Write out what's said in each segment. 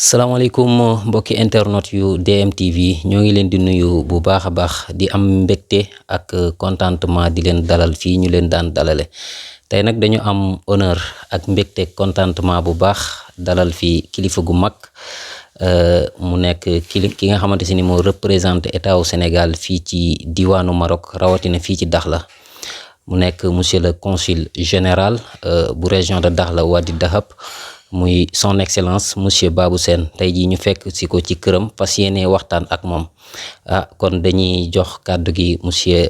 salaamaaleykum mbokki internet yu DMTV ñoo ngi leen di nuyu bu baax a baax di am mbégte ak contentement di leen dalal fii ñu leen daan dalale tey nag dañu am honneur ak mbégte contentement bu baax dalal fii kilifa gu mag mu nekk ki nga xamante si ni moo représenté état wu Sénégal fii ci diwaanu Maroc rawatina fii ci Dakhla mu nekk monsieur le consul général bu région de Dakhla Wadi Dahab muy son excellence monsieur Babou Sène tey jii ñu fekk si ko ci këram fas yéene waxtaan ak moom kon dañuy jox kàddu gi monsieur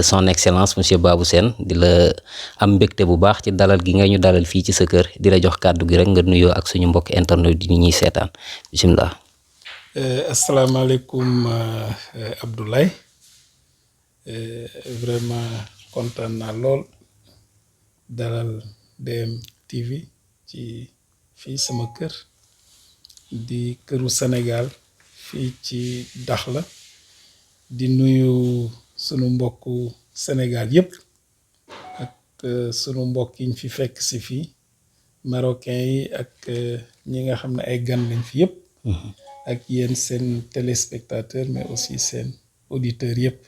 son excellence monsieur Babou Sène di la am mbégte bu baax ci dalal gi nga ñu dalal fii ci sa kër di la jox kàddu gi rek nga nuyoo ak suñu mbokk internet di ñuy seetaan bisimilah. asalaamaaleykum Abdoulaye vraiment kontaan naa lool dalal DMTV ci fii sama kër di këru Sénégal fii ci Dakhla di nuyu sunu mbokku Sénégal yépp ak sunu mbokk yi ñu fi fekk si fii marocain yi ak ñi nga xam ne ay gan lañ fi yépp ak yéen seen téléspectateur mais aussi seen auditeurs yépp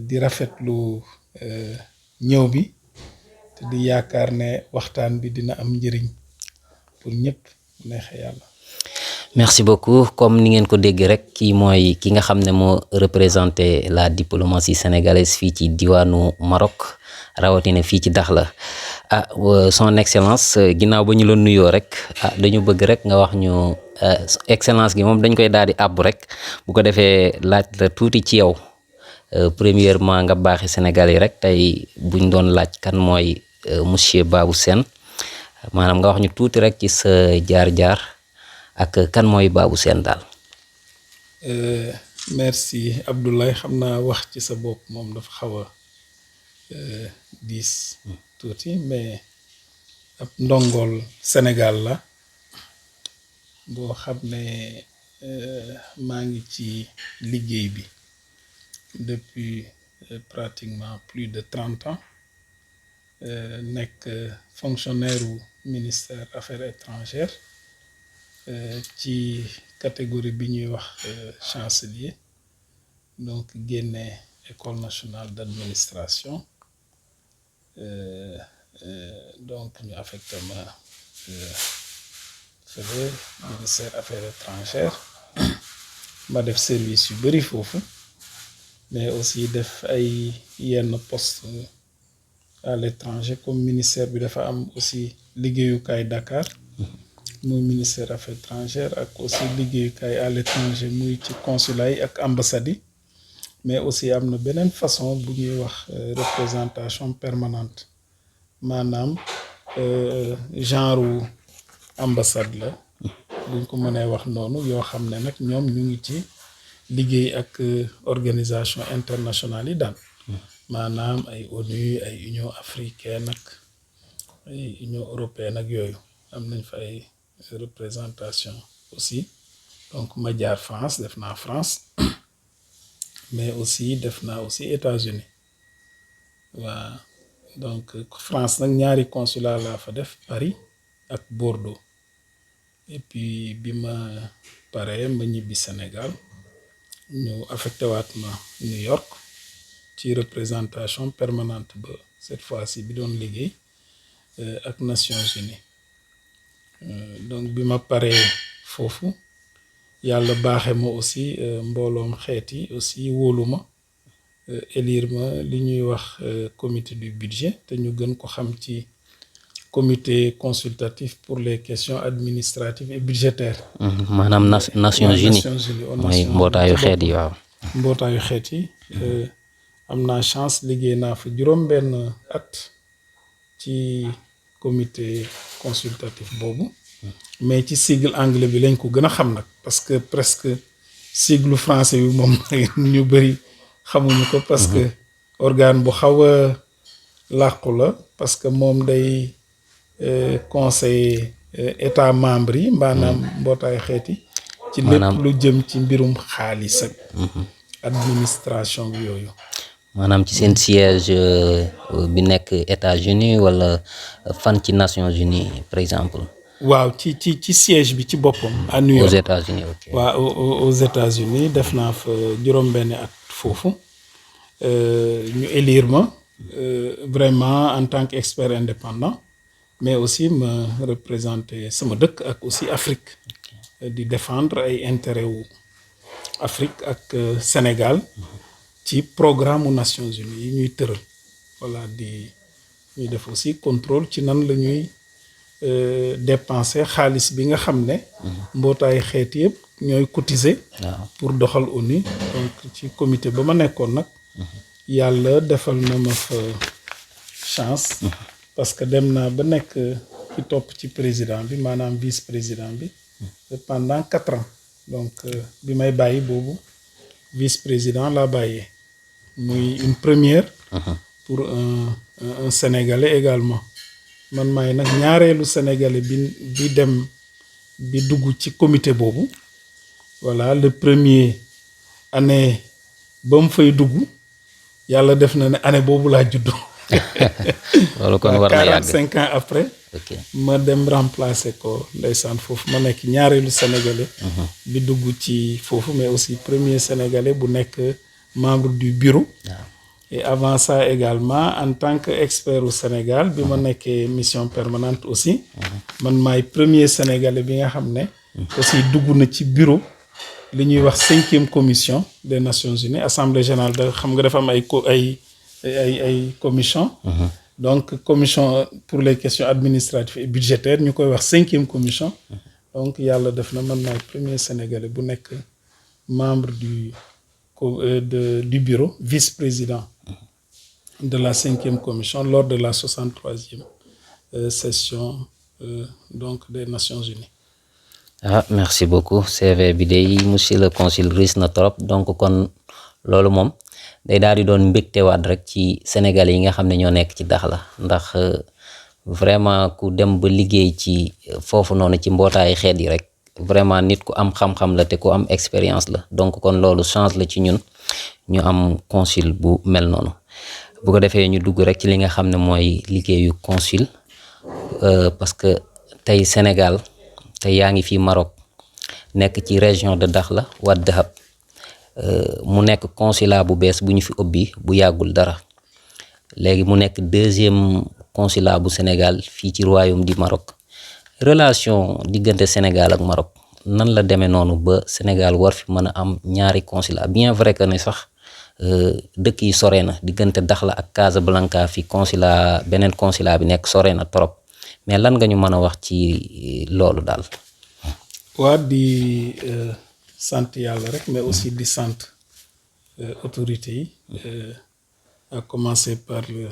di rafetlu ñëw bi te di yaakaar ne waxtaan bi dina am njëriñ pour ñëpp neexee yàlla. merci beaucoup comme ni ngeen ko déggee rek kii mooy ki nga xam ne moo représenté la diplomatie sénégalaise fii ci diwaanu Maroc rawatina fii ci Dakhla son excellence ginnaaw ba ñu la nuyoo rek dañu bëgg rek nga wax ñu excellence gi moom dañ koy daal di àbbu rek bu ko defee laaj la tuuti ci yow premièrement nga baaxee Sénégal yi rek tey buñ doon laaj kan mooy monsieur Babou Sène maanaam nga wax ñu tuuti rek ci sa jaar-jaar ak kan mooy Babou Sène daal. merci Abdoulaye xam naa wax ci sa bopp moom dafa xaw a diis tuuti mais ab ndongol Sénégal la boo xam ne maa ngi ci liggéey bi depuis pratiquement plus de 30 ans nekk fonctionnaire u ministère affaires étrangères ci catégorie bi ñuy wax chancelier donc génne école nationale d'administration donc ñu affecté ma fële ministère affaires étrangères ma def service yu bari foofu mais aussi def ay yenn poste à l'étranger comme ministère bi dafa am aussi liggéeyukaay Dakar muy ministère affaires étrangères ak aussi liggéeyukaay à l'étranger muy ci consulat yi ak ambassade yi mais aussi am na beneen façon bu ñuy wax représentation permanente maanaam genre ambassade la buñ ko mënee wax noonu yoo xam ne nag ñoom ñu ngi ci liggéey ak organisation internationale yi daal maanaam ay ONU ay Union africaine ak ay Union européenne ak yooyu am nañ fa ay représentation aussi donc ma jaar France def naa France mais aussi def naa aussi États-Unis waa donc France nag ñaari consulat laa fa def Paris ak Bordeaux et puis bi ma paree ma ñibbi Sénégal ñu affecté waat ma New York ci représentation permanente ba cette fois-ci bi doon liggéey ak Nations Unies donc bi ma paree foofu yàlla baaxe ma aussi mbooloom xeet yi aussi wóolu ma élire ma li ñuy wax comité du budget te ñu gën ko xam ci comité consultatif pour les questions administratives et budgétaires. maanaam Nations Unies mooy mbootaayu xeet yi waaw. mbootaayu xeet yi am naa chance liggéey naa fa juróom-benn at ci comité consultatif boobu mais ci sigle anglais bi lañ ko gën a xam nag parce que presque sigle français bi moom ñu bari xamuñu ko parce que organe bu xaw a làqu la parce que moom day conseiller état membre yi maanaam mbootaayu xeet yi ci lépp lu jëm ci mbirum xaalis ak administration bi yooyu maanaam ci seen siège bi nekk États-Unis wala fan ci Nations Unies par exemple. waaw ci siège bi ci boppam à New aux York. États-Unis ok. waaw aux États-Unis def naa fa juróom-benni at foofu ñu élire ma vraiment en tant qu'expert indépendant mais aussi ma représenter sama dëkk ak aussi Afrique di défendre ay intérêt wu Afrique ak Sénégal ci programme aux Nations Unies yi ñuy tëral voilà di ñuy def aussi contrôle ci nan la ñuy dépenser xaalis bi nga xam ne mbootaay xeet yëpp ñooy cotiser pour doxal ONU donc ci comité ba ma nekkoon nag yàlla defal na ma fa chance parce que dem naa ba nekk ci topp ci président bi maanaam vice président bi pendant 4 ans donc bi may bàyyi boobu vice président laa bàyyee muy une première pour un Sénégalais également man maay nag ñaareelu Sénégalais bi dem bi dugg ci comité boobu voilà le premier année ba mu fay dugg yàlla def na ne année boobu laa juddu. loolu kon war na yàgg 45 ans après. ma dem remplacer ko ndeysaan foofu ma nekk ñaareelu Sénégalais. bi dugg ci foofu mais aussi premier Sénégalais bu nekk membre du bureau. Et avant ça également en tant qu'expert au Sénégal bi ma nekkee mission permanente aussi man maay premier Sénégalais bi nga xam ne aussi dugg na ci bureau li ñuy wax 5e commission des Nations Unies assemblée générale da xam nga dafa am ay commission donc commission pour les questions administratives et budgétaires ñu koy wax 5e commission donc yàlla def na man maay premier Sénégalais bu nekk membre du bureau vice-président de la 5e commission lors de la 63e session donc des Nations Unies. Merci beaucoup CV bi day monsieur le consul riche na trop donc kon loolu moom day daal di doon mbégtewaat rek ci Sénégalais yi nga xam ne ñoo nekk ci Dakhla ndax vraiment ku dem ba liggéey ci foofu noonu ci mbootaayu xeet yi rek vraiment nit ku am xam-xam la te ku am expérience la donc kon loolu chance la ci ñun ñu am consul bu mel noonu. bu ko defee ñu dugg rek ci li nga xam ne mooy liggéeyu consul parce que tey Sénégal tey yaa ngi fii Maroc nekk ci région de Dakhla Ouad Dahab mu nekk consulat bu bees bu ñu fi ubbi bu yàggul dara léegi mu nekk 2e consulat bu Sénégal fii ci royaume du Maroc relation diggante Sénégal ak Maroc nan la demee noonu ba Sénégal war fi mën a am ñaari consulat bien vrai que ne sax dëkk yi sore na diggante Dakhla ak Casablanca fi consulat beneen consulat bi nekk sore na trop mais lan nga ñu mën a wax ci loolu daal. waa di sant yàlla rek mais aussi di sant autorités yi à commencer par le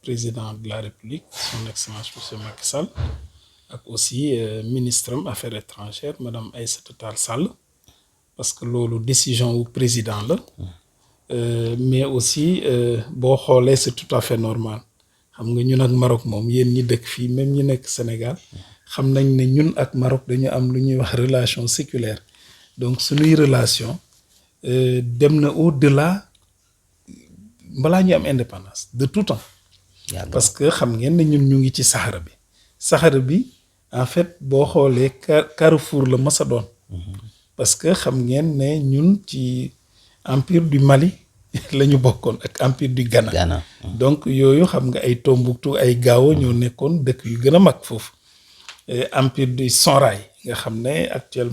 président de la République son excellence monsieur Macky Sall ak aussi ministre am affaires étrangères madame Aïssata Tall Sall parce que loolu décision wu président la. Mais aussi boo xoolee c'est tout à fait normal xam nga ñun ak Maroc moom yéen ñi dëkk fii même ñi nekk Sénégal xam nañ ne ñun ak Maroc dañu am lu ñuy wax relation séculaire donc suñuy relation dem na au-delà balaa ñu am indépendance de tout temps parce que xam ngeen ne ñun ñu ngi ci Sahara bi en fait boo xoolee carrefour la mës a doon parce que xam ngeen ne ñun ci empire du Mali la ñu bokkoon ak empire du Ghana. Donc yooyu xam nga ay Tombouctou ay Gao ñoo nekkoon dëkk yu gën a mag foofu empire du Songhai nga xam ne actuel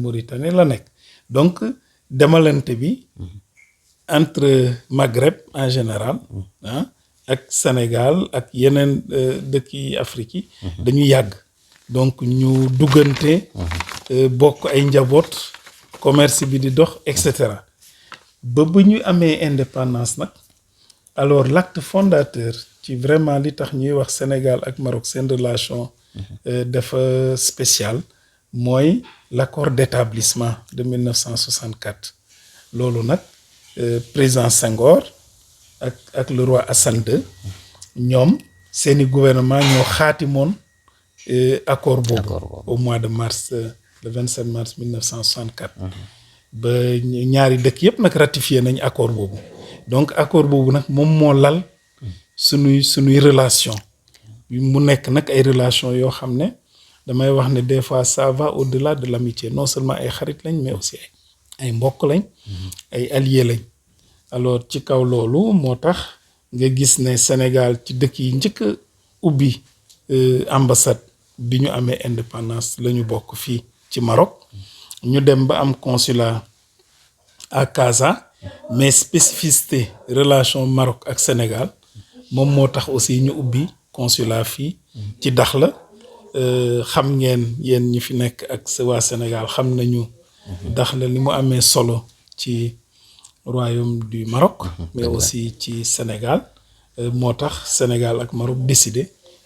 Mauritanie la nekk donc demalante bi entre Maghreb en général ak Sénégal ak yeneen dëkk yi Afrique yi dañu yàgg donc ñu duggante bokk ay njaboot commerce bi di dox et cetera ba ñu amee indépendance nag alors l'acte fondateur ci vraiment li tax ñuy wax Sénégal ak Maroc seen relation dafa spécial mooy l'accord d'établissement de 1964 loolu nag président Senghor ak le roi Hassan II ñoom seeni gouvernement ñoo xaatimoon accord boobu au mois de mars le 27 mars 1964 ba ñaari dëkk yëpp nag ratifié nañ accord boobu donc accord boobu nag moom moo lal suñuy relation mu nekk nag ay relation yoo xam ne damay wax ne des fois ça va au-delà de l'amitié non seulement ay xarit lañ mais aussi ay mbokk lañ ay alliés lañ alors ci kaw loolu moo tax nga gis ne Sénégal ci dëkk yi njëkk a ubbi ambassade bi ñu amee indépendance la ñu bokk fii ci Maroc ñu dem ba am consulat à Casa mais spécificité relation Maroc ak Sénégal moom moo tax aussi ñu ubbi consulat fii ci Dakhla xam ngeen yéen ñi fi nekk ak waa Sénégal xam nañu Dakhla li mu amee solo ci royaume du Maroc mais aussi ci Sénégal moo tax Sénégal ak Maroc décidé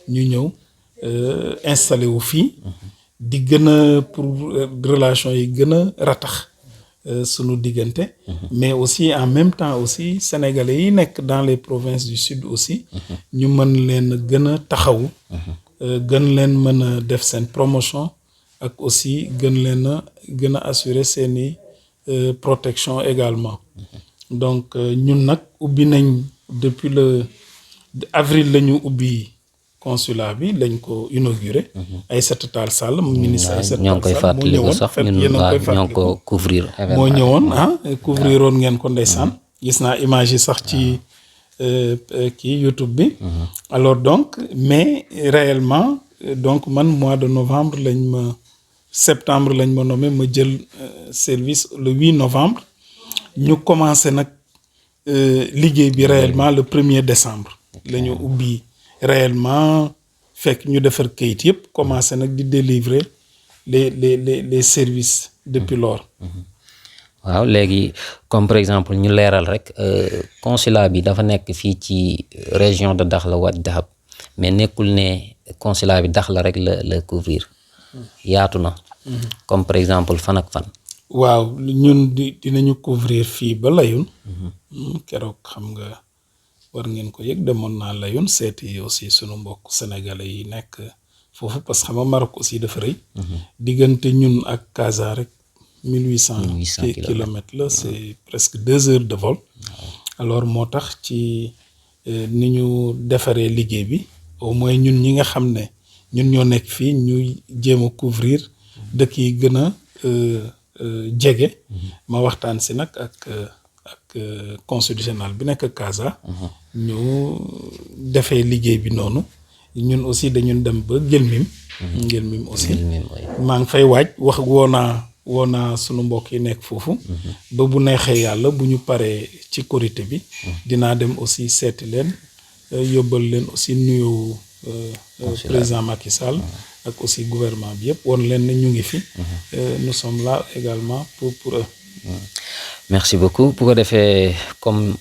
ñu ñëw installé wu fii di gën a pour relation yi gën a ratax sunu diggante mais aussi en même temps aussi sénégalais yi nekk dans les provinces du sud aussi ñu mën leen gën a taxawu gën leen mën a def seen promotion ak aussi gën a assurer seeni protection également donc ñun nag ubbi nañ depuis le avril la ñu ubbi consulat bi lañ ko inauguré Aïssata Tall Sall ministre Aïssata ñoo ngi koy Tall Sall moo ñëwoon sax fekk ñun yéen a ngi koy ñoo ngi ko fàttaliku couvrir moo ñëwoon couvrir woon ngeen ko ndeysaan gis naa image yi sax ci kii YouTube bi alors donc mais réellement donc man mois de novembre septembre lañ ma nommé ma jël service le 8 novembre ñu commencé nag liggéey bi réellement le 1er décembre la ñu ubbi réellement fekk ñu defar kayit yëpp commencé nag di délivrer les services depuis lors. waaw léegi comme par exemple ñu leeral rek consulat bi dafa nekk fii ci région de Dakhla Ouad Dahab mais nekkul ne consulat bi Dakhla rek la couvrir yaatu na comme par exemple fan ak fan. waaw ñun dinañu couvrir fii ba Layoun keroog xam nga war ngeen ko yëg demoon naa Layoun seeti aussi sunu mbokk sénégalais yi nekk foofu parce que xam nga Maroc aussi dafa rëy diggante ñun ak Casa rek 1800 kilomètres la c'est presque 2 heures de vol alors moo tax ci ni ñu defaree liggéey bi au moins ñun ñi nga xam ne ñun ñoo nekk fii ñuy jéem a couvrir dëkk yi gën a jege ma waxtaan si nag ak consul général bi nekk Casa ñu defee liggéey bi noonu ñun aussi dañu dem ba Guelmim aussi maa ngi fay waaj wax woo naa sunu mbokk yi nekk foofu ba bu neexee yàlla bu ñu paree ci korité bi dinaa dem aussi seeti leen yóbbal leen aussi nuyoo président Macky Sall ak aussi gouvernement bi yëpp woon leen ne ñu ngi fi nous sommes là également pour eux. Merci beaucoup bu ko defee comme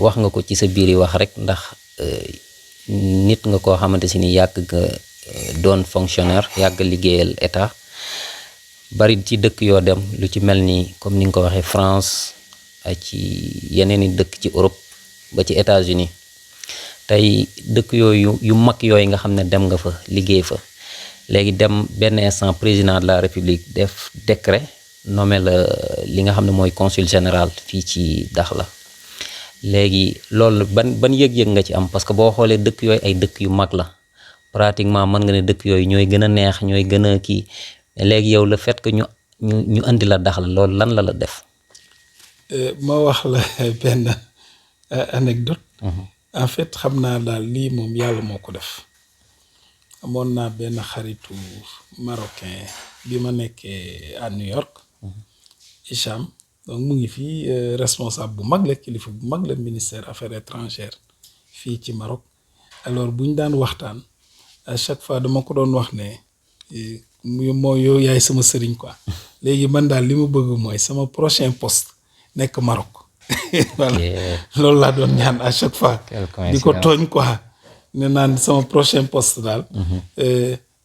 wax nga ko ci sa biir yi wax rek ndax nit nga koo xamante si ni yàgg nga doon fonctionnaire yàgg liggéeyal état bari ci dëkk yoo dem lu ci mel ni comme ni nga ko waxee France ak ci yeneen i dëkk ci Europe ba ci États-Unis tey dëkk yooyu yu mag yooyu nga xam ne dem nga fa liggéey fa léegi dem benn instant président de la République def décret nommé la li nga xam ne mooy consul général fii ci Dakhla léegi loolu ban yëg-yëg nga ci am parce que boo xoolee dëkk yooyu ay dëkk yu mag la pratiquement mën nga ne dëkk yooyu ñooy gën a neex ñooy gën a kii léegi yow le fait que ñu andi la Dakhla loolu lan la def. ma wax la benn anecdote en fait xam naa daal lii moom yàlla moo ko def amoon naa benn xaritu marocain bi ma nekkee à New York Hicham donc mu ngi fii responsable bu mag la kilifa bu mag la ministère affaires étrangères fii ci Maroc alors bu ñu daan waxtaan à chaque fois dama ko doon wax ne mooy yow yaay sama sëriñ quoi léegi man daal li ma bëgg mooy sama prochain poste nekk Maroc voilà loolu laa doon ñaan à chaque fois di ko tooñ quoi ne naan sama prochain poste daal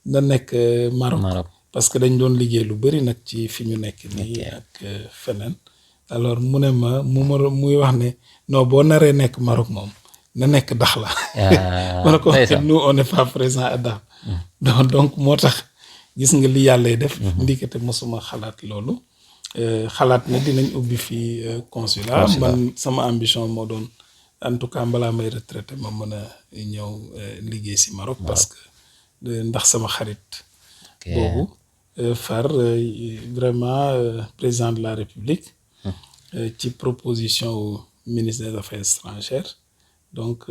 na nekk Maroc parce que dañ doon liggéey lu bari nag ci fi ñu nekk nii ak feneen alors mu ne ma muy wax ne non boo naree nekk Maroc moom na nekk Dakhla ma ne ko nous on n'est pas présent à Dakhla donc moo tax gis nga li yàllay def ndikete mosuma xalaat loolu xalaat ne dinañ ubbi fii consulat man sama ambition moo doon en tout cas balaa may retraité ma mën a ñëw liggéey si Maroc parce que ndax sama xarit boobu far vraiment président de la République ci proposition au ministre des Affaires étrangères donc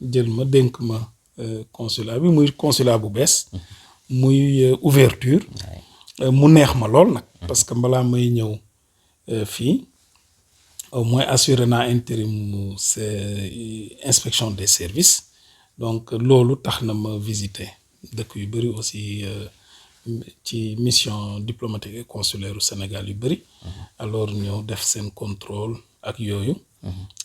jël ma dénk ma consulat bi muy consulat bu bees muy ouverture mu neex ma lool nag parce que balaa may ñëw fii au moins assuré naa intérim inspection des services donc loolu tax na ma visiter dëkk yu bëri aussi ci mission diplomatique et consulaire au Sénégal yu bëri alors ñëw def seen contrôle ak yooyu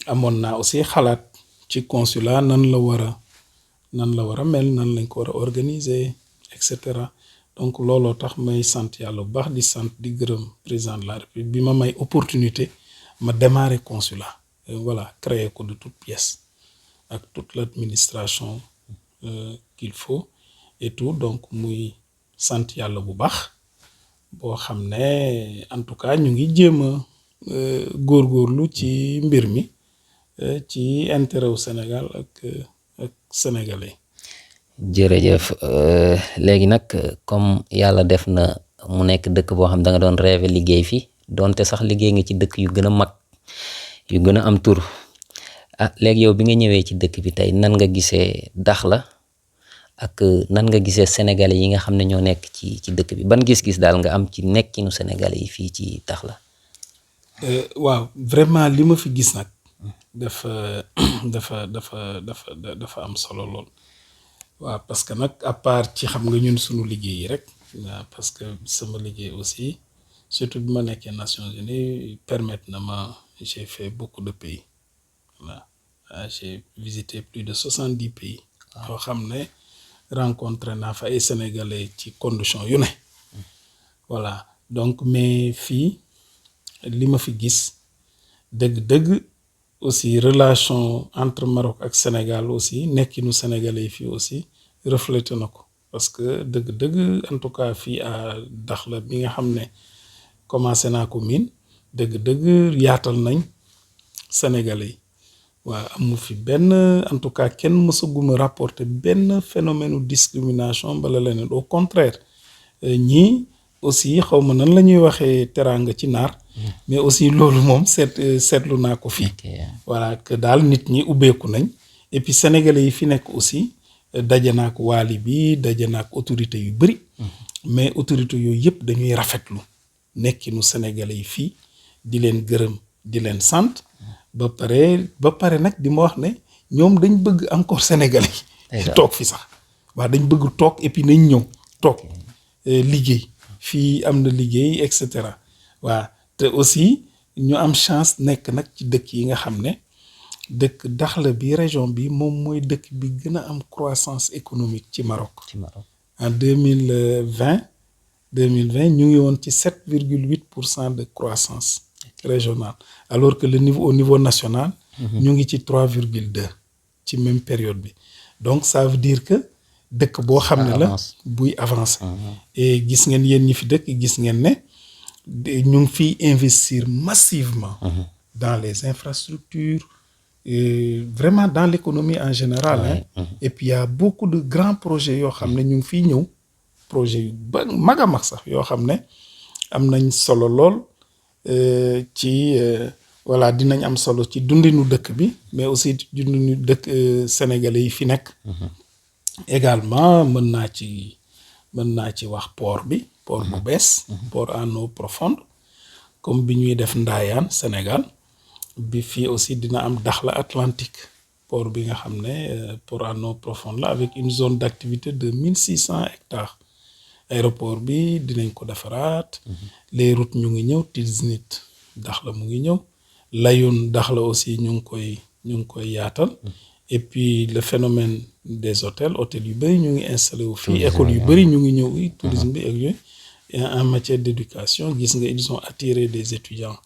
amoon naa aussi xalaat ci consulat nan la war a mel nan lañ ko war a organiser et cetera donc looloo tax may sant yàlla bu baax di sant di gërëm président de la République bi ma may opportunité ma démarrer consulat voilà créer ko de toutes pièces ak toute l'administration qu'il faut et tout donc muy sant yàlla bu baax boo xam ne en tout cas ñu ngi jéem a góorgóorlu ci mbir mi ci intérêt wu Sénégal ak sénégalais. jërëjëf léegi nag comme yàlla def na mu nekk dëkk boo xam da nga doon rêver liggéey fi donte sax liggéey nga ci dëkk yu gën a mag yu gën a am tur léegi yow bi nga ñëwee ci dëkk bi tey nan nga gisee Dakhla ak nan nga gisee sénégalais yi nga xam ne ñoo nekk ci dëkk bi ban gis-gis daal nga am ci nekkinu sénégalais yi fii ci Dakhla. waaw vraiment li ma fi gis nag dafa am solo lool. waaw parce que nag à part ci xam nga ñun suñu liggéey yi rek waaw parce que sama liggéey aussi surtout bi ma nekkee Nations Unies permettre na ma j'ai fait beaucoup de pays voilà j'ai visité plus de 70 pays yoo xam ne rencontré naa fa ay sénégalais ci condition yu ne voilà donc mais fii li ma fi gis dëgg-dëgg aussi relation entre Maroc ak Sénégal aussi nekkinu sénégalais yi fii aussi reflété na ko parce que dëgg-dëgg en tout cas fii à Dakhla bi nga xam ne commencé naa ko miin dëgg-dëgg yaatal nañ sénégalais yi waaw amu fi benn en tout cas kenn mësaguma rapporter benn phénomène discrimination bala leneen au contraire ñii aussi xaw ma nan la ñuy waxee teraanga ci naar mais aussi loolu moom seetlu naa ko fii voilà que daal nit ñi ubbeeku nañ et puis sénégalais yi fi nekk aussi daje naa ko waali bi daje naa ko autorité yu bëri mais autorité yooyu yëpp dañuy rafetlu nekkinu sénégalais yi fii di leen gërëm di leen sant ba pare nag di ma wax ne ñoom dañ bëgg encore sénégalais yi toog fi sax waaw dañ bëgg toog et puis nañ ñëw toog liggéey fii am na liggéey et cetera waaw te aussi ñu am chance nekk nag ci dëkk yi nga xam ne dëkk Dakhla bi région bi moom mooy dëkk bi gën a am croissance économique ci Maroc. En 2020 ñu ngi woon ci 7,8% de croissance régionale alors que au niveau national ñu ngi ci 3,2 ci même période bi donc ça veut dire que dëkk boo xam ne la buy avancer et gis ngeen yéen ñi fi dëkk gis ngeen ne ñu ngi fiy investir massivement dans les infrastructures vraiment dans l'économie en général et puis il y a beaucoup de grands projets yoo xam ne ñu ngi fiy ñëw projet yu ba mag a mag sax yoo xam ne am nañ solo lool ci voilà dinañ am solo ci dundinu dëkk bi mais aussi dundinu dëkk sénégalais yi fi nekk également mën naa ci wax port bu bees port en eau profonde comme bi ñuy def Ndayane Sénégal bi fii aussi dina am Dakhla Atlantique port bi nga xam ne port en eau profonde la avec une zone d'activité de 1600 hectares aéroport bi dinañ ko defaraat les routes ñu ngi ñëw Tiznit Dakhla mu ngi ñëw Layoun Dakhla aussi ñu ngi koy yaatal et puis le phénomène des hôtels yu bëri ñu ngi installé wu fii écoles yu bëri ñu ngi ñëw tourisme bi ak yooyu en matière d'éducation gis nga ils ont attiré des étudiants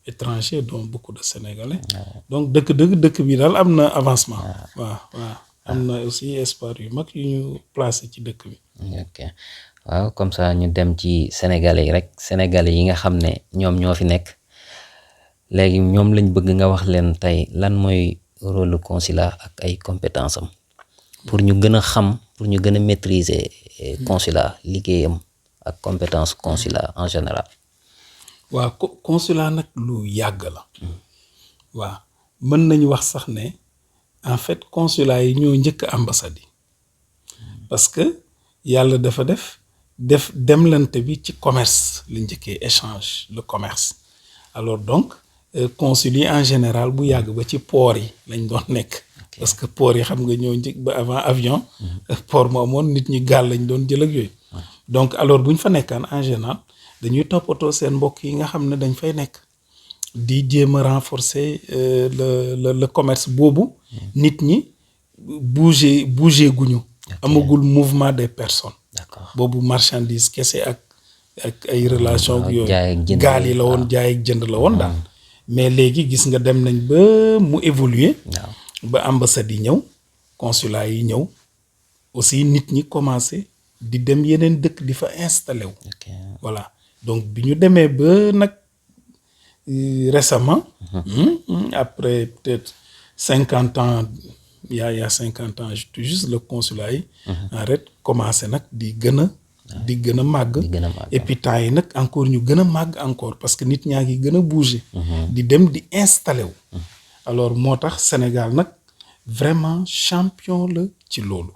étrangers dont beaucoup de Sénégalais donc dëkk bi daal am na avancement waaw am na aussi espoir yu mag yu ñu placé ci dëkk bi ok waaw comme ça ñu dem ci Sénégalais yi rek Sénégalais yi nga xam ne ñoom ñoo fi nekk léegi ñoom lañ bëgg nga wax leen tey lan mooy rôle consulat ak ay compétences am pour ñu gën a xam pour ñu gën a maîtriser consulat liggéeyam ak compétence consulat en général. waaw consulat nag lu yàgg la. waaw mën nañu wax sax ne en fait consulat yi ñoo njëkk ambassade yi parce que yàlla dafa def demlante bi ci commerce la njëkkee échange le commerce alors donc consul yi en général bu yàgg ba ci port yi lañ doon nekk. parce que port yi xam nga ñoo njëkk ba avant avion. port moo amoon nit ñi gaal lañ doon jël ak yooyu. donc alors bu ñu fa nekkaan en général dañuy toppatoo seen mbokk yi nga xam ne dañ fay nekk di jéem a renforcer le commerce boobu. nit ñi bouger guñu. amagul mouvement des personnes. d'accord boobu marchandise kese ak ay relation ak yooyu gaal yi la woon jaay ak jënd la woon daal. mais léegi gis nga dem nañ ba mu évoluer. ba ambassade yi ñëw consulat yi ñëw aussi nit ñi commencé di dem yeneen dëkk di fa installé wu. voilà donc bi ñu demee ba nag récemment. après peut-être 50 ans il y a 50 ans juste le consulat yi. en fait commencé nag di gën a màgg. et puis temps yi nag encore ñu gën a màgg encore parce que nit ñaa ngi gën a bouger. di dem di installé wu. alors moo tax Sénégal nag vraiment champion la ci loolu.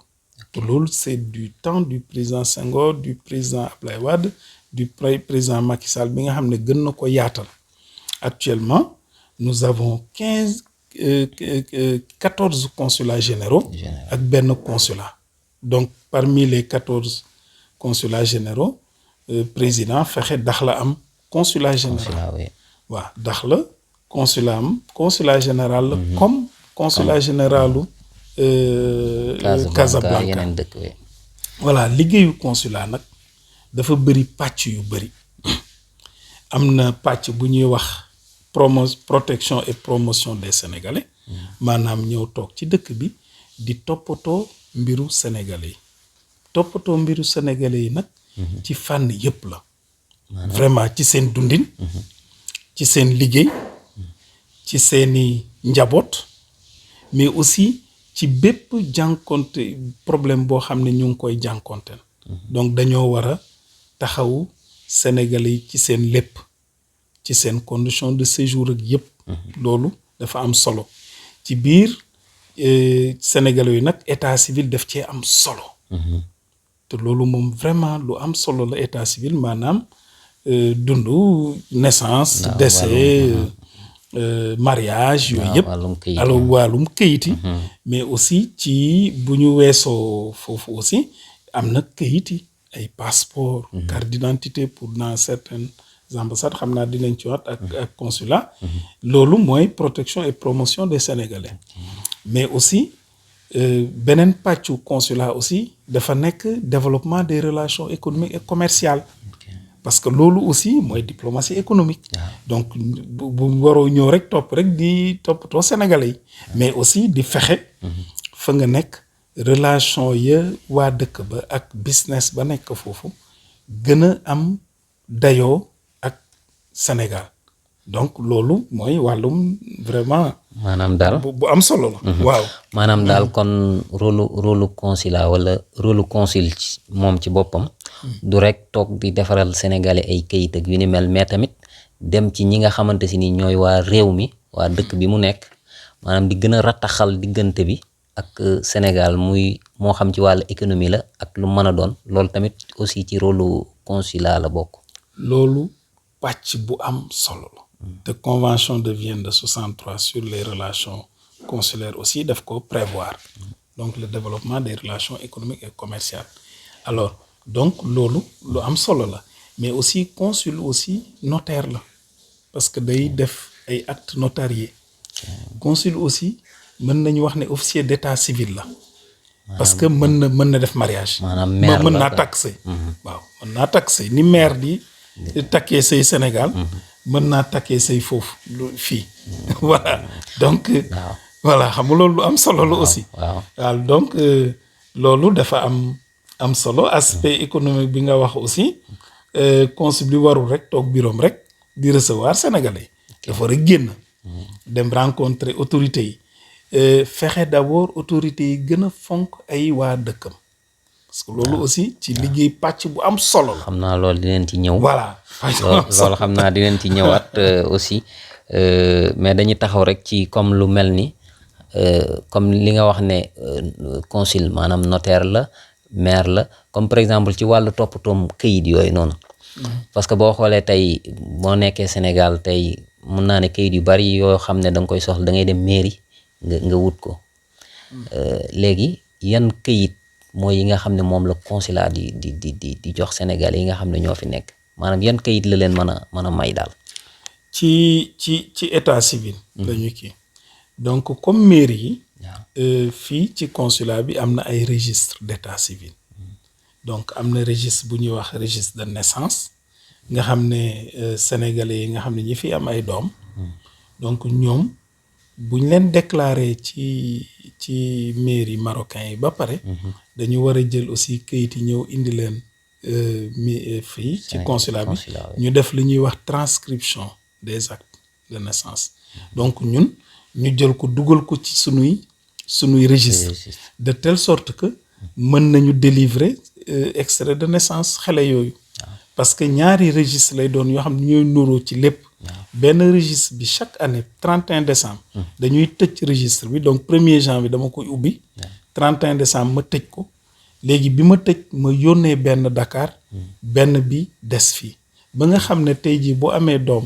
te loolu c'est du temps du président Senghor du président Abdoulaye Wade du président Macky Sall bi nga xam ne gën na ko yaatal. actuellement nous avons 14 consulats généraux. ak benn consulat. donc parmi les 14 consulats généraux président fexe Dakhla am consulat général. waaw Dakhla consulat général la comme consulat généralu Casablanca. voilà liggéeyu consulat nag dafa bëri pàcc yu bëri. am na pàcc bu ñuy wax protection et promotion des Sénégalais. maanaam ñëw toog ci dëkk bi di toppatoo mbiru Sénégalais yi. toppatoo mbiru Sénégalais yi nag. ci fànn yëpp la. vraiment ci seen dundin. ci seen liggéey. ci seeni njaboot. mais aussi ci bépp jànkonte problème boo xam ne ñu ngi koy jànkonteel. donc dañoo war a taxawu Sénégalais yi ci seen lépp. ci seen condition de séjour ak yëpp. loolu dafa am solo. ci biir Sénégalais yi nag état civil daf cee am solo. te loolu moom vraiment lu am solo la état civil maanaam dundu naissance. décès mariage yooyu yëpp. alors wàllum këyiti. mais aussi ci bu ñu weesoo foofu aussi am na këyiti ay passeport carte d'identité pour dans certaines ambassades xam naa dinañ ci wax ak consulat. loolu mooy protection et promotion des Sénégalais. mais aussi beneen pàccu consulat aussi dafa nekk développement des relations économiques et commerciales. parce que loolu aussi mooy diplomatie économique. donc bu waroo ñëw rek topp rek di toppatoo Sénégalais yi. mais aussi di fexe. fa nga nekk relation ya waa dëkk ba ak business ba nekk foofu gën a am dayoo ak Sénégal. donc loolu mooy wàllum vraiment. maanaam daal bu am solo la. waaw maanaam daal kon rôle consulat wala rôle consul moom ci boppam. du rek toog di defaral sénégalais ay kayit ak yu ni mel mais tamit dem ci ñi nga xamante si ni ñooy waa réew mi waa dëkk bi mu nekk maanaam di gën a rattaxal diggante bi ak Sénégal muy moo xam ci wàllu économie la ak lu mën a doon loolu tamit aussi ci rôle consulat la bokk. loolu pàcc bu am solo la. te convention de Vienne de 63 sur les relations consulaires aussi daf ko prévoir. donc le développement des relations économiques et commerciales. alors donc loolu lu am solo la mais aussi consul aussi notaire la parce que day def ay actes notariés. consul aussi mën nañu wax ne officier d'état civil la. parce que mën na def mariage. maanaam maire mën naa takk sëy. waaw mën naa takk sëy ni maire di takkee sëy Sénégal. mën naa takkee sëy foofu fii. voilà donc. voilà xam nga loolu lu am solo la aussi. waaw donc loolu dafa am solo aspect économique bi nga wax aussi consul bi warul rek toog bureau rek di recevoir Sénégalais. dafa war a génn. dem rencontrer autorités yi. fexe d'abord autorités yi gën a fonk ay waa dëkkam. parce que loolu aussi ci liggéey pàcc bu am solo la. xam naa loolu dinañ ci ñëw. voilà loolu xam naa dinañ ci ñëwaat aussi mais dañuy taxaw rek ci comme lu mel ni comme li nga wax ne consul maanaam notaire la maire la comme par exemple ci wàllu toppatoom këyit yooyu noonu. parce que boo xoolee tey boo nekkee Sénégal tey mun naa ne këyit yu bari yoo xam ne da nga koy soxla da ngay dem mairie nga wut ko léegi yan këyit mooy yi nga xam ne moom la consulat di jox Sénégal yi nga xam ne ñoo fi nekk maanaam yan këyit la leen mën a may daal. ci état civil. lañu kii donc comme mairie yi. fii ci consulat bi am na ay registre d'état civil. donc am na registre bu ñuy wax registre de naissance nga xam ne sénégalais yi nga xam ne ñi fi am ay doom. donc ñoom bu ñu leen déclaré ci mairie marocain yi ba pare. dañu war a jël aussi kayit yi ñëw indi leen fii ci consulat bi ñu def li ñuy wax transcription des actes de naissance. donc ñun ñu jël ko dugal ko ci sunuy registre de telle sorte que mën nañu délivrer extrait de naissance xale yooyu. parce que ñaari registre lay doon yoo xam ne ñooy nuroo ci lépp. benn registre bi chaque année 31 décembre. dañuy tëj registre bi donc 1er janvier dama koy ubbi. 31 décembre ma tëj ko. léegi bi ma tëj ma yónnee benn Dakar. benn bi des fii ba nga xam ne tey jii boo amee doom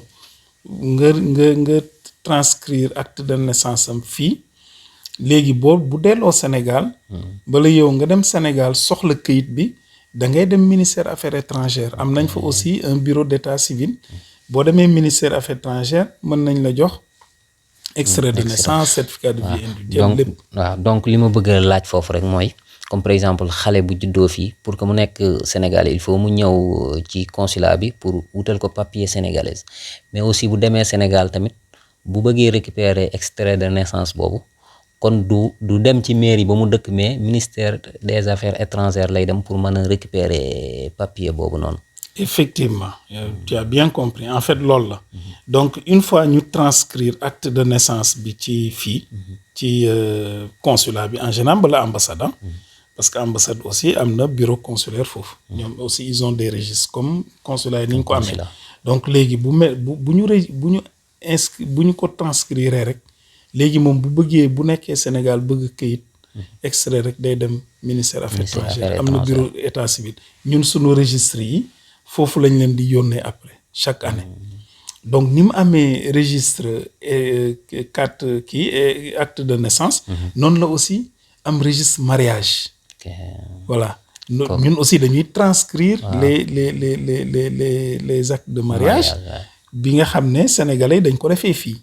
nga transcrire acte de naissance am fii léegi bu delloo Sénégal. bala yow nga dem Sénégal soxla këyit bi da ngay dem ministère affaires étrangères am nañ fa aussi un bureau d'état civil. boo demee ministère affaires étrangères mën nañ la jox extrait de naissance certificat de vie individuelle lépp. waaw donc li ma bëgg a laaj foofu rek mooy comme par exemple xale bu juddoo fii pour que mu nekk sénégalais il faut mu ñëw ci consulat bi pour wutal ko papier sénégalais mais aussi bu demee Sénégal tamit bu bëggee récupérer extrait de naissance boobu kon du dem ci mairie ba mu dëkk mais ministère des affaires étrangères lay dem pour mën a récupérer papier boobu noonu. Effectivement, tu as bien compris. En fait, loolu la. Donc, une fois ñu transcrire acte de naissance bi ci fii ci consulat bi en général bala ambassade parce que ambassade aussi am na bureau consulaire foofu. ñoom aussi ils ont des registres comme consulat yi ni ñu ko amee. donc léegi bu ñu ko transcrire rek léegi moom bu bëggee bu nekkee Sénégal bëgg këyit extrait rek day dem ministère affaires étrangères am na bureau état civil ñun suñu registre yi foofu lañ leen di yónnee après chaque année. donc ni mu amee registre carte acte de naissance. noonu la aussi am registre mariage. voilà ñun aussi dañuy transcrire les actes de mariage. bi nga xam ne sénégalais dañ ko defee fii.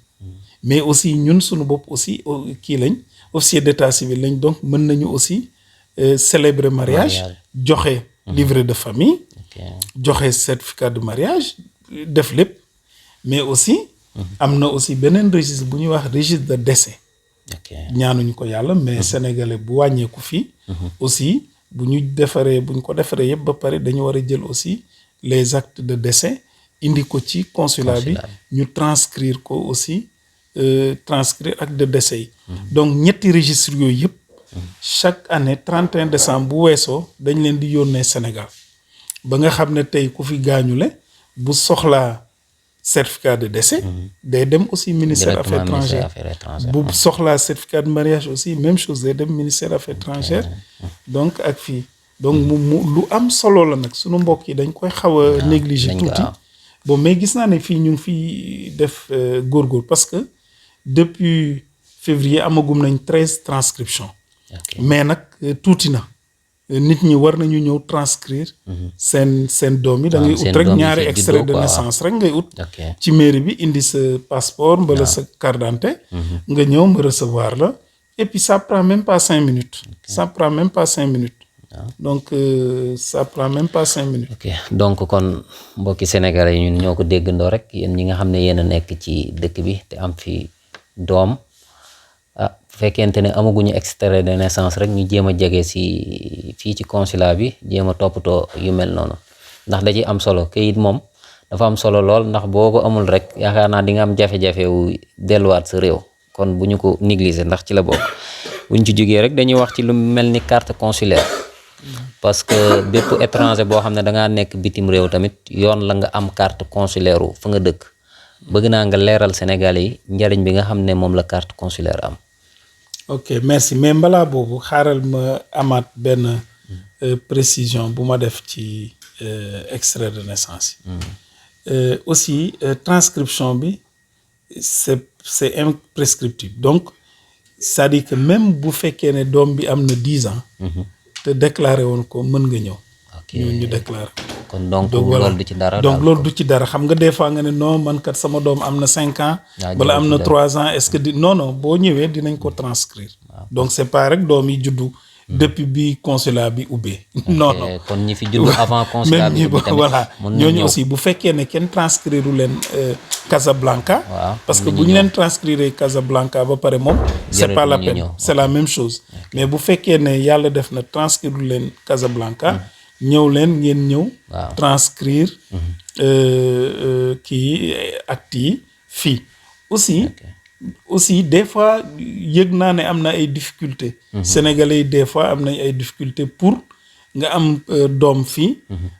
mais aussi ñun suñu bopp aussi kii lañ officier d'état civil lañ donc mën nañu aussi célébrer mariage joxe livret de famille. joxe certificat de mariage def lépp mais aussi am na aussi beneen registre bu ñuy wax registre de décès. ñaanuñu ko yàlla mais sénégalais bu wàññeeku fii. aussi bu ñu ko defaree yëpp ba pare dañu war a jël aussi les actes de décès indi ko ci consulat bi ñu transcrire ko aussi transcrire acte de décès yi. donc ñetti registre yooyu yëpp chaque année 31 décembre bu weesoo dañ leen di yónnee Sénégal ba nga xam ne tey ku fi gaañule bu soxlaa certificat de décès day dem aussi ministère affaires étrangères bu soxlaa certificat de mariage aussi même chose day dem ministère affaires étrangères donc ak fii donc mu lu am solo la nag sunu mbokk yi dañ koy xaw a négliger tuuti bon mais gis naa ne fii ñu ngi fii def góorgóor parce que depuis février amagum nañ 13 transcriptions mais nag tuuti na nit ñi war nañu ñëw transcrire seen doom yi da ngay ut rek ñaari extrait de naissance rek ngay ut ci mairie bi indi sa passeport mbala sa carte d'identité nga ñëw ma recevoir la et puis ça prend même pas 5 minutes donc ça prend même pas 5 minutes donc kon mbokki sénégalais yi ñun ñoo ko déggandoo rek yéen ñi nga xam ne yéen a nekk ci dëkk bi te am fi doom fekkente ne amaguñu extrait de naissance rek ñu jéem a jege si fii ci consulat bi jéem a toppatoo yu mel noonu ndax da ci am solo kayit moom dafa am solo lool ndax boo ko amul rek yaakaar naa di nga am jafe-jafe wu delluwaat sa réew kon bu ñu ko négliger ndax ci la bokk bu ñu ci jógee rek dañuy wax ci lu mel ni carte consulaire parce que bépp étranger boo xam ne da ngaa nekk bitim réew tamit yoon la nga am carte consulaire fa nga dëkk bëgg naa nga leeral Sénégalais yi njariñ bi nga xam ne moom la carte consulaire am. ok merci mais balaa boobu xaaral ma amaat benn précision bu ma def ci extrait de naissance yi. aussi transcription bi c'est imprescriptible donc c'est-à-dire que même bu fekkee ne doom bi am na 10 ans. te déclaré woon ko mën nga ñëw. ok ñu déclaré. kon donc loolu du ci dara. donc loolu du ci dara xam nga des fois nga ne non man kat sama doom am na 5 ans. wala am na 3 ans est-ce que non boo ñëwee dinañ ko transcrire. donc c'est pas rek doom yi juddu. depuis bi consulat bi ubbee. non kon ñi fi juddu avant consulat bi ubbi tamit voilà ñooñu aussi bu fekkee ne kenn transcrire leen Casablanca. parce que bu ñu leen transcrire Casablanca ba pare moom. c'est pas la peine c'est la même chose. mais bu fekkee ne yàlla def na transcrire leen Casablanca. ñëw leen ngeen ñëw. transcrire kii actes yi fii aussi des fois yëg naa ne am na ay difficultés. Sénégalais yi des fois am nañ ay difficultés pour nga am doom fii.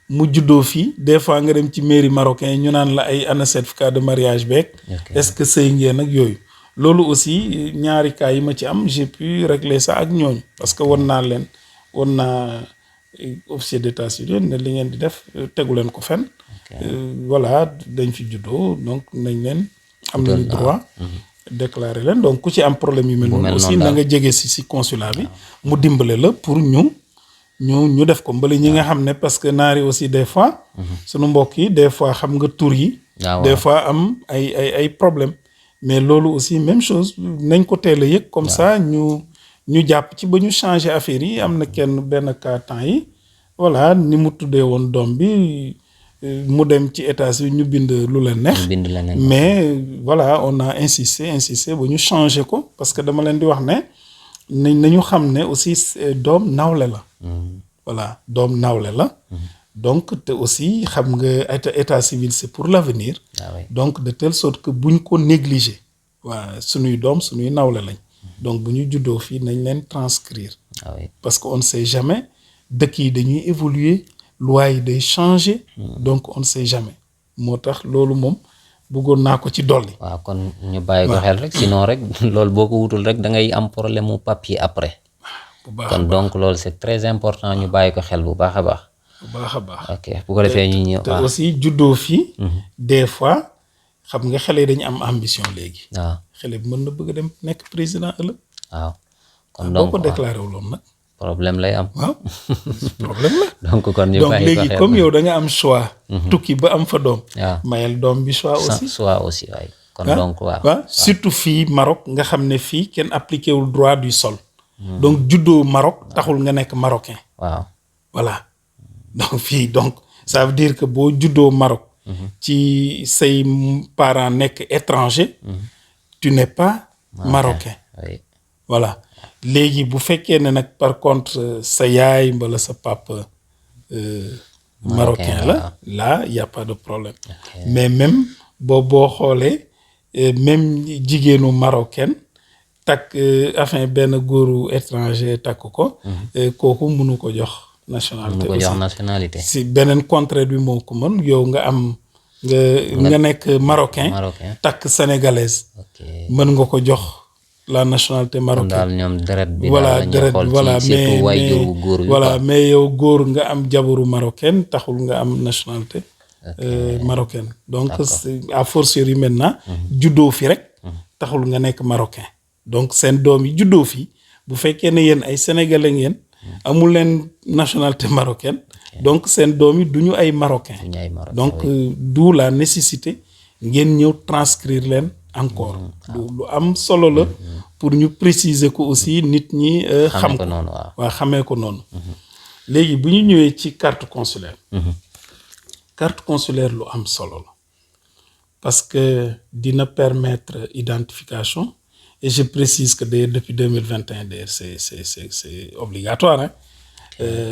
mu juddoo fii des fois nga dem ci mairie marocain ñu naan la ay ana certificat de mariage beeg. est-ce que sëy ngeen ak yooyu. loolu aussi ñaari cas yi ma ci am j'ai pu régler ça ak ñooñu parce que won naa officier d'état civil ne li ngeen di def tegu leen ko fenn. voilà dañ fi juddoo donc nañ leen am nañu droit. déclarer leen donc ku ci am problème yu mel noonu aussi na nga jege si consulat bi mu dimbale la pour ñu def ko mbali ñi nga xam ne parce que naari aussi des fois sunu mbokk yi des fois xam nga tur yi des fois am ay problème mais loolu aussi même chose nañ ko teel a yëg comme ça ñu jàpp ci ba ñu changer affaire yi am na benn cas temps yi voilà ni mu tuddee woon doom bi mu dem ci état si ñu bind lu leen neex mais voilà on a insisté ba ñu changer ko parce que dama leen di wax ne nañu xam ne aussi doom nawle la voilà doom nawle la donc te aussi xam nga état civil c'est pour l'avenir donc de telle sorte que buñ ko négliger waa suñuy doom suñuy nawle lañ donc bu ñu juddoo fii nañ leen transcrire parce que on ne sait jamais dëkk yi dañuy évoluer loi yi day changer donc on ne sait jamais moo tax loolu moom bëggoon naa ko ci dolli. waaw kon ñu bàyyi ko xel rek sinon rek loolu boo ko wutul rek da ngay am problème mu papier après. kon donc loolu c'est très important ñu bàyyi ko xel bu baax a baax. ok bu ko defee ñu ñëw. te aussi juddoo fii. des fois xam nga xale yi dañu am ambition léegi. waaw xale bi mën na bëgg a dem nekk président ëllëg. waaw kon donc boo ko déclaré wuloon nag. problème lay am. waaw problème la. donc kon ñu bàyyi ko xel léegi comme yow da nga am choix. tukki ba am fa doom. waaw mayel doom bi choix aussi. choix aussi waay. kon donc waaw surtout fii Maroc nga xam ne fii kenn appliqué wul droit du sol. donc juddoo Maroc taxul nga nekk marocain. waaw voilà donc fii donc ça veut dire que boo juddoo Maroc. ci say parents nekk étranger. tu n'es pas marocain. voilà. léegi bu fekkee ne nag par contre sa yaay mbala sa papa marocain la là y a pas de problème mais même boo xoolee même jigéenu marocaine takk enfin benn góoru étranger takk ko kooku mënu ko jox nationalité si beneen contraire bi moo ko mën yow nga am nga nekk marocain takk sénégalaise mën nga ko jox la nationalité marocaine daal ñoom deret bi voilà deret voilà mais yow góor nga am jabaru marocaine taxul nga am nationalité marocaine donc à fortiori maintenant juddoo fi rek taxul nga nekk marocain donc seen doom yi juddoo fi bu fekkee ne yéen ay sénégalais ngeen amul leen nationalité marocaine donc seen doom yi du ñu ay marocain donc d'où la nécessité ngeen ñëw transcrire leen encore lu am solo la pour ñu préciser ko aussi nit ñi xam ko waaw xamee ko noonu léegi bu ñu ñëwee ci carte consulaire carte consulaire lu am solo la parce que dina permettre identification et je précise que d'ailleurs depuis 2021 d'ailleurs c'est obligatoire hein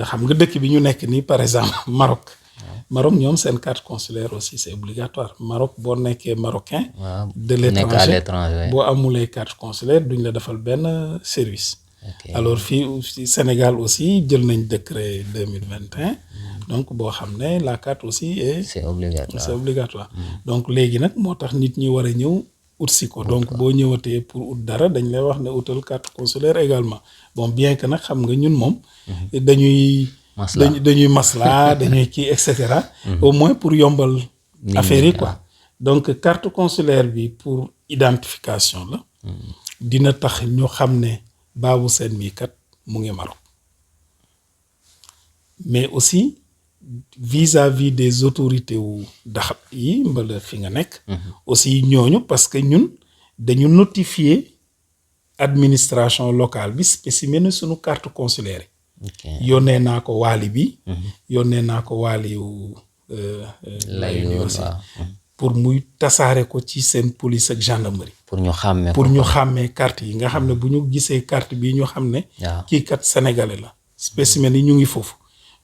xam nga dëkk bi ñu nekk nii par exemple Maroc ñoom seen carte consulaire aussi c'est obligatoire Maroc boo nekkee marocain de l'étranger boo amulee carte consulaire duñ la defal benn service alors fii Sénégal aussi jël nañ décret 2021 donc boo xam ne la carte aussi c'est obligatoire c'est obligatoire donc léegi nag moo tax nit ñi war a ñëw ut si ko donc boo ñëwatee pour ut dara dañ lay wax ne utal carte consulaire également bon bien que nag xam nga ñun moom dañuy masla dañuy kii et cetera au moins pour yombal affaire yi quoi donc carte consulaire bi pour identification la dina tax ñu xam ne Babou Sène mii kat mu ngi Maroc mais aussi vis-à-vis des autorités wu dax yi mbala fi nga nekk aussi ñooñu parce que ñun dañu notifier administration locale bi spécimen suñu carte consulaire yi yónnee naa ko waali bi yónnee naa ko waali wu lay aussi pour muy tasaare ko ci seen police ak gendarmerie pour ñu xàmmee carte yi nga xam ne bu ñu gisee carte bi ñu xam ne kii kat sénégalais la spécimen yi ñu ngi foofu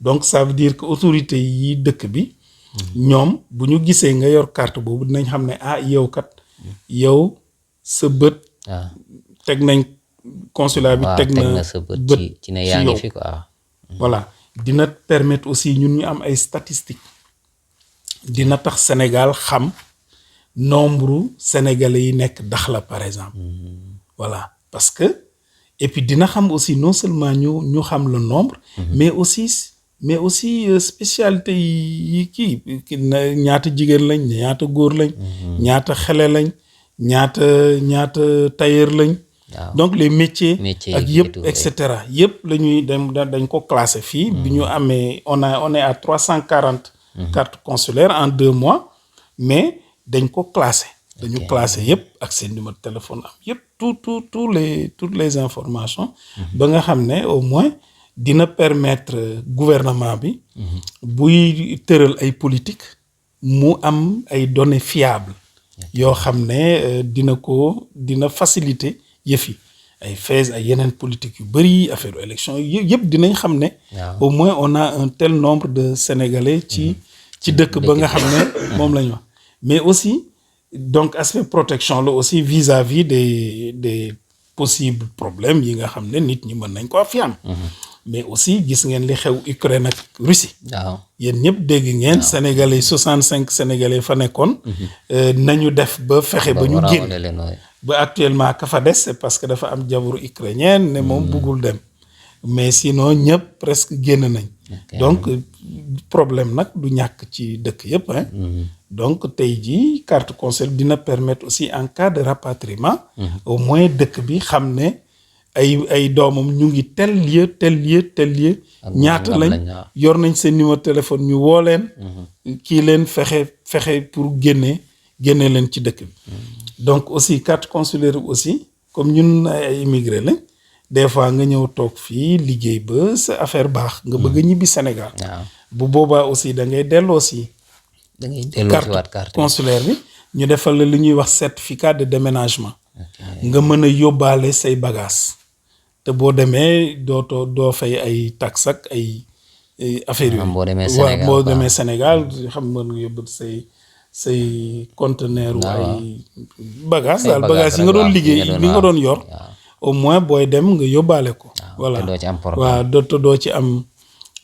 donc ça veut dire que autorité yi dëkk bi ñoom bu ñu gisee nga yor carte boobu dinañ xam ne yow kat yow sa bët teg nañ consulat bi teg na sa bët ci ne yaa ngi fi quoi voilà dina permettre aussi ñun ñu am ay statistiques dina tax Sénégal xam nombre sénégalais yi nekk Dakhla par exemple voilà parce que et puis dina xam aussi non seulement ñu xam le nombre mais aussi spécialité yi kii ñaata jigéen lañ ñaata góor lañ ñaata xele lañ ñaata tailleur lañ donc les métiers ak yëpp et cetera yëpp la ñuy dañ ko classé fii bi ñu amee on est à 340 cartes consulaires en 2 mois mais dañ ko classé dañu classé yëpp ak seen numéro de téléphone am yëpp toutes les informations ba nga xam ne au moins dina permettre gouvernement bi buy tëral ay politique mu am ay données fiables yoo xam ne dina faciliter yëf yi ay FAISE ay yeneen politique yu bëri affaire élection yëpp dinañ xam ne au moins on a un tel nombre de Sénégalais ci dëkk ba nga xam ne moom la ñu wax mais aussi donc aspect protection la aussi vis-à-vis des possibles problèmes yi nga xam ne nit ñi mën nañ ko fi am mais aussi gis ngeen li xew Ukraine ak Russie yéen ñëpp dégg ngeen Sénégalais 65 Sénégalais fa nekkoon nañu def ba fexe ba ñu génn ba actuellement ka fa des c'est parce que dafa am jabaru ukrainienne ne moom buggul dem mais sinon ñëpp presque génn nañ donc problème nag du ñàkk ci dëkk yëpp donc tey jii carte consulaire dina permettre aussi en cas de rapatriement au moins dëkk bi xam ne ay doomam ñu ngi tel lieu ñaata lañ yor nañ seen numéro téléphone ñu woo leen kii leen fexe pour génne leen ci dëkk bi donc aussi carte consulaire aussi comme ñun ay immigré lañ des fois nga ñëw toog fii liggéey ba sa affaire baax nga bëgg a ñibbi Sénégal bu boobaa aussi da ngay delloo si carte consulaire bi ñu defal la li ñuy wax certificat de déménagement nga mën a yóbbaale say bagages te boo demee doo fay ay taxes ak ay affaires yooyu boo demee Sénégal xam mën nga yóbbu say conteneur ay bagages daal bagages yi nga doon liggéey li nga doon yor au moins booy dem nga yóbbaale ko voilà waaw doo ci am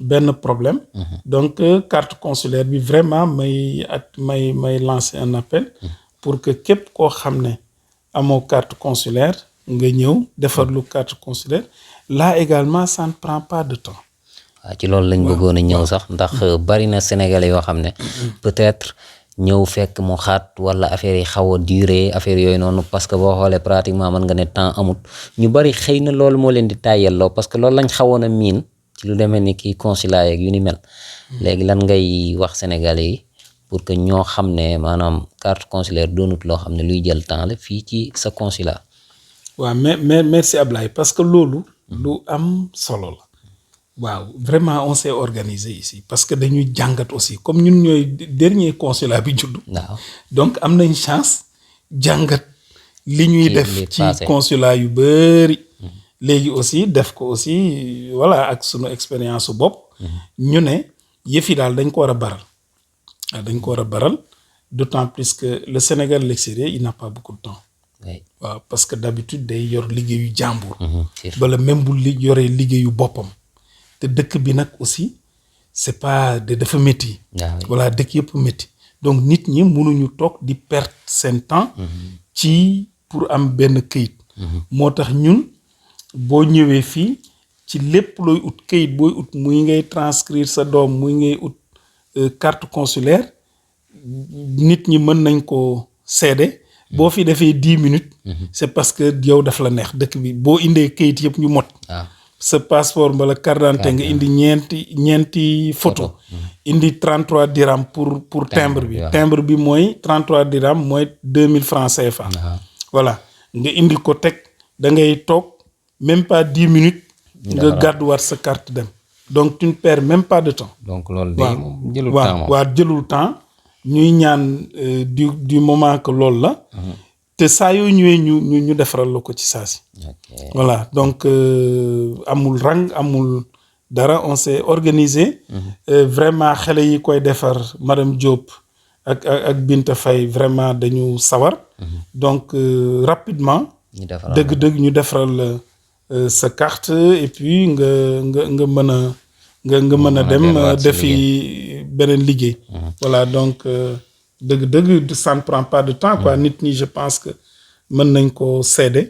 benn problème donc carte consulaire bi vraiment may lancer un appel pour que képp koo xam ne amoo carte consulaire nga ñëw defar lu carte consulaire là également ça ne prend pas de temps waaw ci loolu lañ bëggoon a ñëw sax ndax bari na Sénégalais yoo xam ne peut-être ñëw fekk mu xaat wala affaire yi xaw a durer affaire yooyu noonu parce que boo xoolee pratiquement mën nga ne temps amut ñu bari xëy na loolu moo leen di tàyyelloo parce que loolu lañ xawoon a miin ci lu demee ni kii consulat yeeg yu ni mel léegi lan ngay wax Sénégalais yi pour que ñoo xam ne maanaam carte consulaire doonut loo xam ne luy jël temps la fii ci sa consulat. waaw mais merci Ablaye parce que loolu lu am solo la waaw vraiment on s'est organisé ici parce que dañuy jàngat aussi comme ñun ñooy dernier consulat bi juddu donc am nañ chance jàngat li ñuy def ci consulat yu bari léegi aussi def ko aussi voilà ak sunu expérience su bopp ñu ne yëf yi daal dañ ko war a baral waaw dañ ko war a baral d'autant plus que le Sénégal l'extérieur il n'a pas beaucoup de temps oui. waaw parce que d'habitude day yor liggéeyu jàmbur. Surtout. bala même bu yoree liggéeyu boppam. te dëkk bi nag aussi c'est pas dafa métti. Ah oui. voilà dëkk yëpp métti donc nit ñi mënuñu toog di perdre seen temps. ci pour am benn këyit. moo tax ñun boo ñëwee fii ci lépp looy ut këyit booy ut muy ngay transcrire sa doom muy ngay ut carte consulaire nit ñi mën nañ ko seede boo fi defee 10 minutes. c'est parce que yow daf la neex dëkk bi boo indee këyit yëpp ñu mot. waaw sa passeport mbala carte d'identité nga indi ñeenti photo indi 33 dirham pour timbre bi. waaw. timbre bi mooy 33 dirham mooy 2000 francs CFA. waaw. voilà nga indi ko teg da ngay toog même pas 10 minutes. nga gàdduwaat sa carte dem. donc tu ne perds même pas de temps. donc loolu day moom jëlul temps moom. waaw jëlul temps ñuy ñaan du moment que loolu la. te saa yoo ñëwee ñu defaral la ko ci saa si. ok voilà donc amul rang amul dara on s'est organisé. vraiment xale yi koy defar madame Diop ak Binta Faye vraiment dañu sawar. donc rapidement. ñu defaral dëgg-dëgg ñu defaral sa carte et puis nga mën a nga mën a dem defi beneen liggéey. voilà donc dëgg-dëgg ça ne prend pas de temps quoi nit ñi je pense que mën nañ ko seede.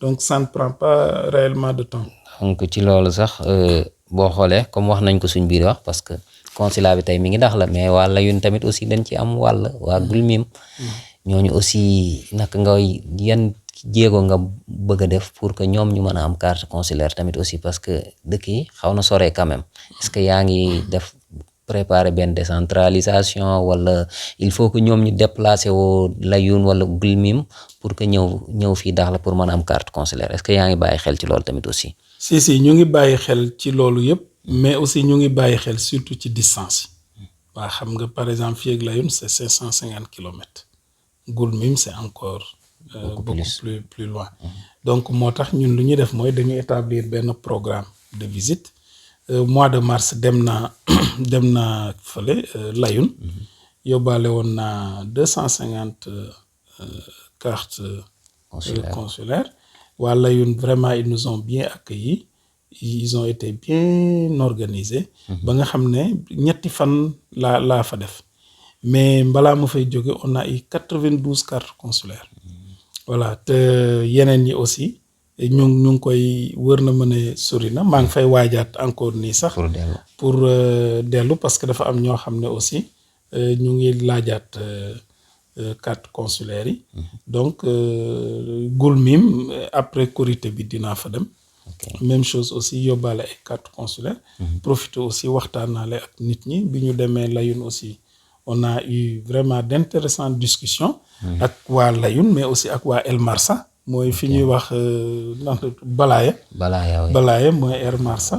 donc ça ne prend pas réellement de temps. donc ci loolu sax boo xoolee comme wax nañ ko suñ biir wax parce que consulat bi tey mi ngi dax la mais waa Layun tamit aussi dañ ci am wàll waa Gulmim ñooñu aussi naka ngay yan jéego nga bëgg a def pour que ñoom ñu mën a am carte consulaire tamit aussi parce que dëkk yi xaw na soree quand même est-ce que yaa ngi def préparer benn décentralisation wala il faut que ñoom ñu déplacer woo Layun wala Gulmim pour que ñëw fii dax la pour mën a am carte consulaire est-ce que yaa ngi bàyyi xel ci loolu tamit aussi. si ñu ngi bàyyi xel ci loolu yëpp mais aussi ñu ngi bàyyi xel surtout ci distance yi waa xam nga par exemple fii ak Layun c'est 550 kilomètres Gulmim c'est encore beaucoup plus loin donc moo tax ñun lu ñuy def mooy dañu établir benn programme de visite mois de mars dem naa fële Layun yóbbaale woon naa 250 cartes consulaires waa Layun vraiment ils nous ont bien accueillis ils ont été bien organisés ba nga xam ne ñetti fan laa fa def mais balaa ma fay jóge on a eu 92 cartes consulaires voilà te yeneen yi aussi ñu ngi koy wër na mën a sori na maa ngi fay waajaat encore nii sax pour dellu parce que dafa am ñoo xam ne aussi ñu ngi laajaat carte consulaire yi donc Gulmim après Korité bi dinaa fa dem même chose aussi yóbbaale ay carte consulaire profiter aussi waxtaanaale ak nit ñi bi ñu demee Layun aussi on a eu vraiment d'intéressantes discussions ak waa Layun mais aussi ak waa El Marsa mooy fi ñuy wax Balaaye mooy El Marsa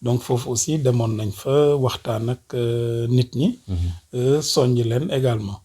donc foofu aussi demoon nañ fa waxtaan ak nit ñi soññ leen également